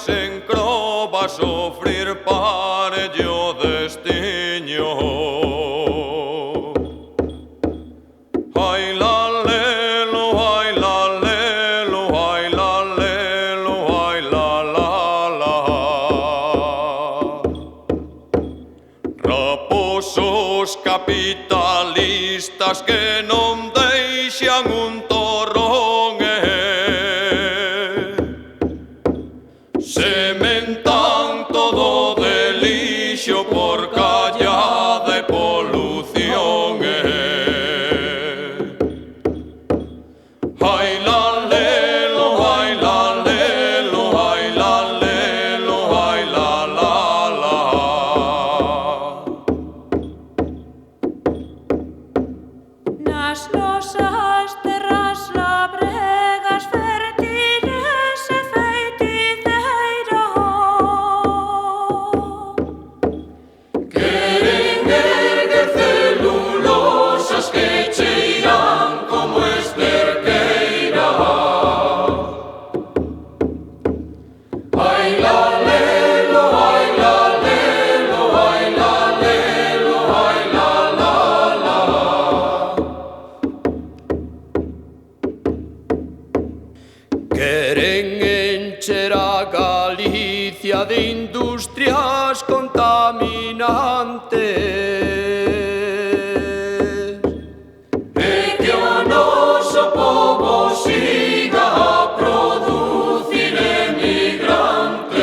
s'encro va sofrir parello destiño. Ai la lelo, ai la lelo, ai la lelo, ai la la. Raposos capitalistas que non deixan un torrón sementan todo de lixo por calla de polución. Ai la lelo, ai la lelo, ai la lelo, ai la la. Nas nosas terras labregas fértiles e feiticeiros queren erguer celulosas que cheiran como esterqueira. Ai la lelo, ai la lelo, ai la lelo, ai la la. Queren encher a Galicia de industrias contaminantes e que o noso povo siga a producir emigrantes.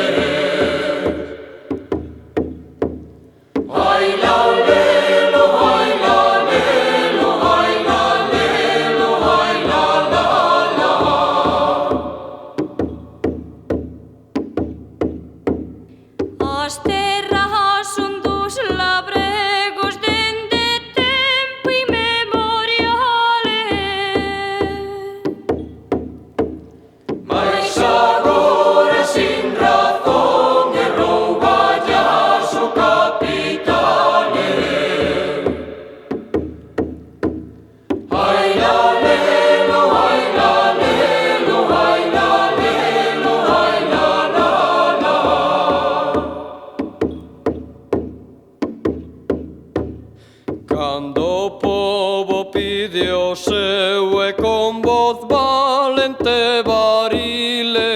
Ai la lelo, ai la lelo, ai la lelo, ai la la. As terras son dos labregos dende tempo inmemoriales. Mais agora sin razón e rouballas o capital. Ai la lelo, ai la lelo, ai la lelo, ai la la. Cando o povo pide o seu e con voz valente varile